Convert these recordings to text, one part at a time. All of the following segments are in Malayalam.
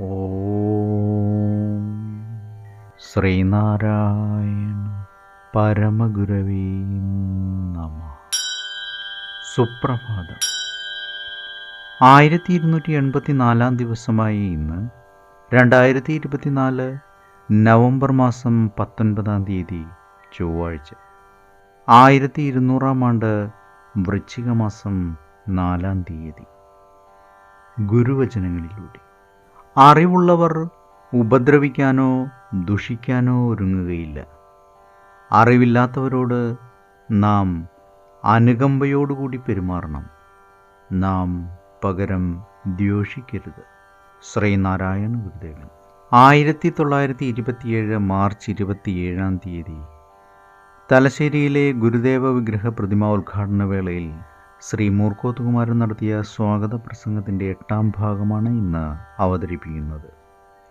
ഓം ശ്രീനാരായണ പരമഗുരവേ നമഃ. സുപ്രഭാതം. 1284 ദിവസമായ ഇന്ന് 2024 നവംബർ മാസം 19 തീയതി ചൊവ്വാഴ്ച. 1200 ആണ്ട് വൃശ്ചിക മാസം 4 തീയതി. ഗുരുവചനങ്ങളിലൂടെ അറിവുള്ളവർ ഉപദ്രവിക്കാനോ ദുഷിക്കാനോ ഒരുങ്ങുകയില്ല. അറിവില്ലാത്തവരോട് നാം അനുകമ്പയോടുകൂടി പെരുമാറണം. നാം പകരം ദ്വേഷിക്കരുത്. ശ്രീനാരായണ ഗുരുദേവൻ. 1927 മാർച്ച് 27 തീയതി തലശ്ശേരിയിലെ ഗുരുദേവ വിഗ്രഹ പ്രതിമാ ഉദ്ഘാടന വേളയിൽ ശ്രീ മൂർക്കോത്തുകുമാരൻ നടത്തിയ സ്വാഗത പ്രസംഗത്തിൻ്റെ 8ാം ഭാഗമാണ് ഇന്ന് അവതരിപ്പിക്കുന്നത്.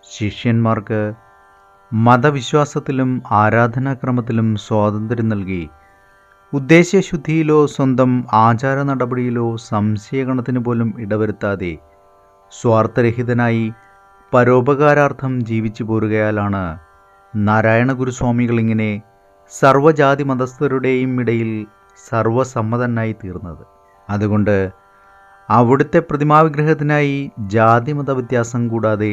ശിഷ്യന്മാർക്ക് മതവിശ്വാസത്തിലും ആരാധനാക്രമത്തിലും സ്വാതന്ത്ര്യം നൽകി ഉദ്ദേശ്യശുദ്ധിയിലോ സ്വന്തം ആചാര നടപടിയിലോ സംശയഗണത്തിന് പോലും ഇടവരുത്താതെ സ്വാർത്ഥരഹിതനായി പരോപകാരാർത്ഥം ജീവിച്ചു പോരുകയാലാണ് നാരായണ ഗുരുസ്വാമികൾ ഇങ്ങനെ സർവ്വജാതി മതസ്ഥരുടെയും ഇടയിൽ സർവസമ്മതനായി തീർന്നത്. അതുകൊണ്ട് അവിടുത്തെ പ്രതിമാവിഗ്രഹത്തിനായി ജാതിമത വ്യത്യാസം കൂടാതെ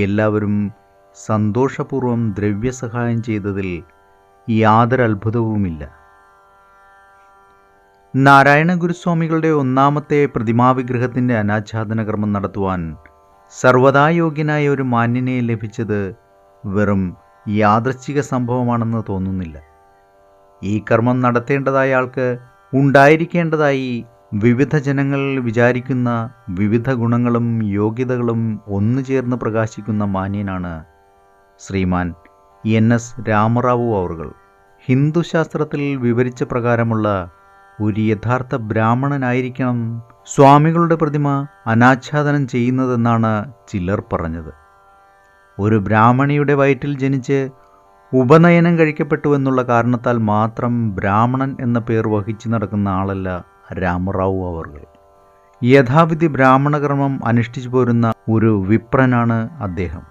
എല്ലാവരും സന്തോഷപൂർവ്വം ദ്രവ്യസഹായം ചെയ്തതിൽ യാതൊരു അത്ഭുതവുമില്ല. നാരായണ ഗുരുസ്വാമികളുടെ 1ാമത്തെ പ്രതിമാവിഗ്രഹത്തിൻ്റെ അനാച്ഛാദന കർമ്മം നടത്തുവാൻ സർവദാ യോഗ്യനായ ഒരു മാന്യനെ ലഭിച്ചത് വെറും യാദൃച്ഛിക സംഭവമാണെന്ന് തോന്നുന്നില്ല. ഈ കർമ്മം നടത്തേണ്ടതായ ആൾക്ക് ഉണ്ടായിരിക്കേണ്ടതായി വിവിധ ജനങ്ങൾ വിചാരിക്കുന്ന വിവിധ ഗുണങ്ങളും യോഗ്യതകളും ഒന്നുചേർന്ന് പ്രകാശിക്കുന്ന മാന്യനാണ് ശ്രീമാൻ NS രാമറാവു അവർകൾ. ഹിന്ദുശാസ്ത്രത്തിൽ വിവരിച്ച പ്രകാരമുള്ള ഒരു യഥാർത്ഥ ബ്രാഹ്മണനായിരിക്കണം സ്വാമികളുടെ പ്രതിമ അനാച്ഛാദനം ചെയ്യുന്നതെന്നാണ് ചിലർ പറഞ്ഞത്. ഒരു ബ്രാഹ്മണിയുടെ വയറ്റിൽ ജനിച്ച് ഉപനയനം കഴിക്കപ്പെട്ടു എന്നുള്ള കാരണത്താൽ മാത്രം ബ്രാഹ്മണൻ എന്ന പേർ വഹിച്ചു നടക്കുന്ന ആളല്ല രാമറാവു അവർകൾ. യഥാവിധി ബ്രാഹ്മണകർമ്മം അനുഷ്ഠിച്ചു പോരുന്ന ഒരു വിപ്രനാണ് അദ്ദേഹം.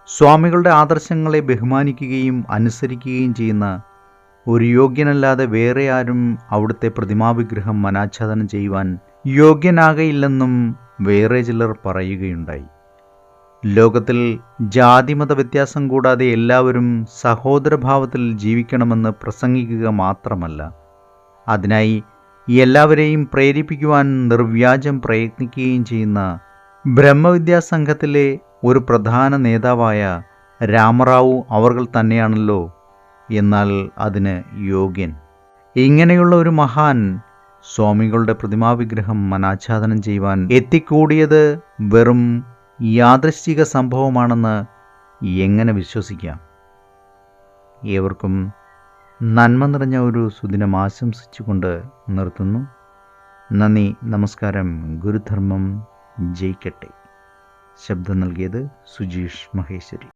സ്വാമികളുടെ ആദർശങ്ങളെ ബഹുമാനിക്കുകയും അനുസരിക്കുകയും ചെയ്യുന്ന ഒരു യോഗ്യനല്ലാതെ വേറെ ആരും അവിടുത്തെ പ്രതിമാവിഗ്രഹം അനാച്ഛാദനം ചെയ്യുവാൻ യോഗ്യനാകയില്ലെന്നും വേറെ ചിലർ പറയുകയുണ്ടായി. ലോകത്തിൽ ജാതിമത വ്യത്യാസം കൂടാതെ എല്ലാവരും സഹോദരഭാവത്തിൽ ജീവിക്കണമെന്ന് പ്രസംഗിക്കുക മാത്രമല്ല, അതിനായി എല്ലാവരെയും പ്രേരിപ്പിക്കുവാൻ നിർവ്യാജം പ്രയത്നിക്കുകയും ചെയ്യുന്ന ബ്രഹ്മവിദ്യാസംഘത്തിലെ ഒരു പ്രധാന നേതാവായ രാമറാവു അവർകൾ തന്നെയാണല്ലോ എന്നാൽ അതിന് യോഗ്യൻ. ഇങ്ങനെയുള്ള ഒരു മഹാൻ സ്വാമികളുടെ പ്രതിമാവിഗ്രഹം അനാച്ഛാദനം ചെയ്യുവാൻ എത്തിക്കൂടിയത് വെറും യാദൃശ്ചിക സംഭവമാണെന്ന് എങ്ങനെ വിശ്വസിക്കാം? ഏവർക്കും നന്മ നിറഞ്ഞ ഒരു സുദിനം ആശംസിച്ചുകൊണ്ട് നിർത്തുന്നു. നന്ദി, നമസ്കാരം. ഗുരുധർമ്മം ജയിക്കട്ടെ. ശബ്ദം നൽകിയത് സുജീഷ് മഹേശ്വരി.